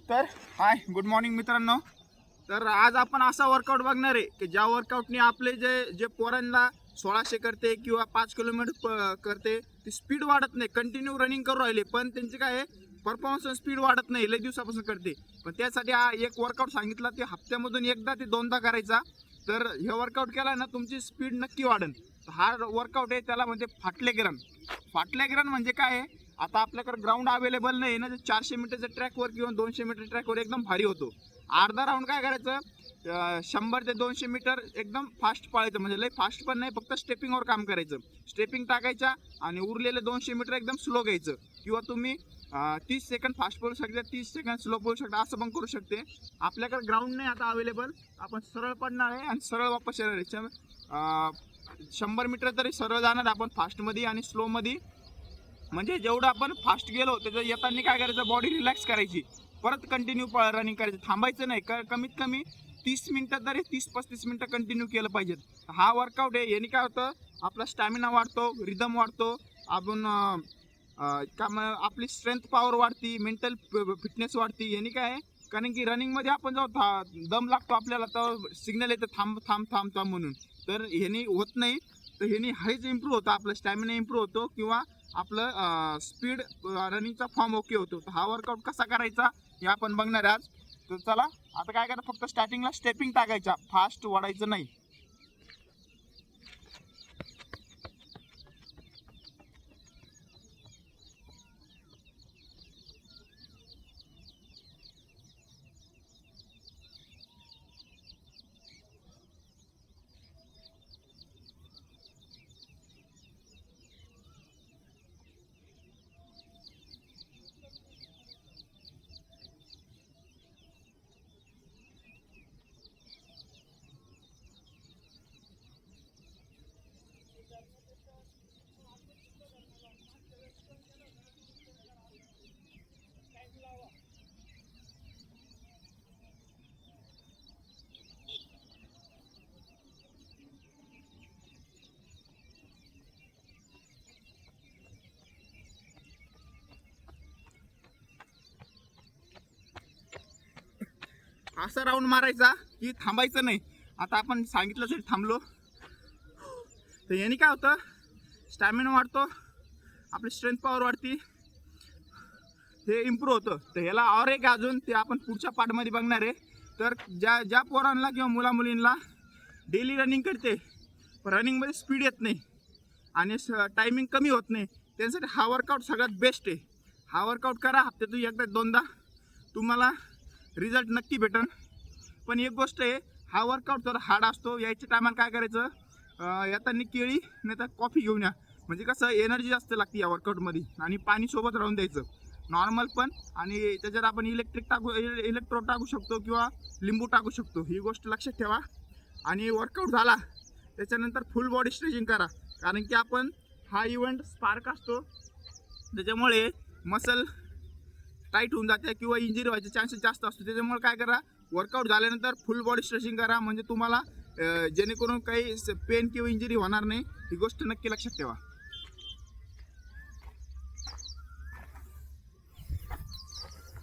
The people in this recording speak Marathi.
तर हाय गुड मॉर्निंग मित्रांनो. तर आज आपण असा वर्कआउट बघणार आहे की ज्या वर्कआउटने आपले जे जे पोरांना 1600 करते किंवा 5 किलोमीटर करते ती स्पीड वाढत नाही, कंटिन्यू रनिंग करू राहिले पण त्यांची काय आहे परफॉर्मन्स स्पीड वाढत नाही, लई दिवसापासून करते. पण त्यासाठी हा एक वर्कआउट सांगितला ते हप्त्यामधून एकदा ते दोनदा करायचा. तर हे वर्कआउट केला ना तुमची स्पीड नक्की वाढेल. हा वर्कआउट आहे त्याला म्हणजे फाटले गिरण. फाटल्या गिरण म्हणजे काय आहे, आता आपल्याकडे ग्राउंड अवेलेबल नाही ना, 400 मीटरच्या ट्रॅकवर किंवा 200 मीटर ट्रॅकवर एकदम भारी होतो. अर्धा राऊंड काय करायचं, 100 ते 200 मीटर एकदम फास्ट पळायचं, म्हणजे लई फास्ट पण नाही, फक्त स्टेपिंगवर काम करायचं. स्टेपिंग टाकायच्या आणि उरलेले 200 मीटर एकदम स्लो घ्यायचं. किंवा तुम्ही 30 सेकंद फास्ट पळू शकता, 30 सेकंद स्लो पळू शकता, असं पण करू शकते. आपल्याकडे ग्राउंड नाही आता अवेलेबल, आपण सरळ पडणार आहे आणि सरळ वापस येणार आहे. 100 मीटर तरी सरळ जाणार आपण फास्टमध्ये आणि स्लोमध्ये. म्हणजे जेवढं आपण फास्ट गेलो त्याचं येताना काय करायचं, बॉडी रिलॅक्स करायची, परत कंटिन्यू रनिंग करायचं, थांबायचं नाही. कमीत कमी 30 मिनटं तरी 30-35 मिनटं कंटिन्यू केलं पाहिजे. हा वर्कआउट आहे, याने काय होतं आपला स्टॅमिना वाढतो, रिदम वाढतो, आपण आपली स्ट्रेंथ पॉवर वाढती, मेंटल फिटनेस वाढती. याने काय आहे, कारण की रनिंगमध्ये आपण जेव्हा दम लागतो आपल्याला तर सिग्नल येतं थांब थांब थांब थांब म्हणून. तर ह्यानी होत नाही, तर ह्यानी हाईच इम्प्रूव्ह होतं, आपलं स्टॅमिना इम्प्रूव्ह होतो किंवा आपलं स्पीड रनिंगचा फॉर्म ओके होतो. तर हा वर्कआउट कसा करायचा हे आपण बघणार आज. तर चला आता काय करा, फक्त स्टार्टिंगला स्टेपिंग टाकायचा, फास्ट वाढायचं नाही. असा राऊंड मारायचा की थांबायचं नाही. आता आपण सांगितलं तरी थांबलो तर याने काय होतं, स्टॅमिना वाढतो, आपली स्ट्रेंथ पॉवर वाढती, हे इम्प्रूव्ह होतं. तर ह्याला और एक अजून ते आपण पुढच्या पार्टमध्ये बघणार आहे. तर ज्या ज्या पोरांना किंवा मुलामुलींना डेली रनिंग करते पण रनिंगमध्ये स्पीड येत नाही आणि टायमिंग कमी होत नाही, त्यांच्यासाठी हा वर्कआउट सगळ्यात बेस्ट आहे. हा वर्कआउट करा हप्त्यातून एकदा दोनदा, तुम्हाला रिझल्ट नक्की भेटेल. पण एक गोष्ट आहे, हा वर्कआउट थोडा हार्ड असतो. यायच्या टायमाला काय करायचं, येताना केळी नाही तर कॉफी घेऊन या, म्हणजे कसं एनर्जी जास्त लागते या वर्कआउटमध्ये. आणि पाणी सोबत राहून द्यायचं नॉर्मल पण, आणि त्याच्यात आपण इलेक्ट्रो टाकू शकतो किंवा लिंबू टाकू शकतो, ही गोष्ट लक्षात ठेवा. आणि वर्कआउट झाला त्याच्यानंतर फुल बॉडी स्ट्रेचिंग करा, कारण की आपण हा इव्हेंट स्पार्क असतो त्याच्यामुळे मसल टाईट होऊन जाते किंवा इंजुरी व्हायचे चान्सेस जास्त असतो. त्याच्यामुळे काय करा, वर्कआउट झाल्यानंतर फुल बॉडी स्ट्रेचिंग करा, म्हणजे तुम्हाला जेणेकरून काही पेन किंवा इंजुरी होणार नाही. ही गोष्ट नक्की लक्षात ठेवा.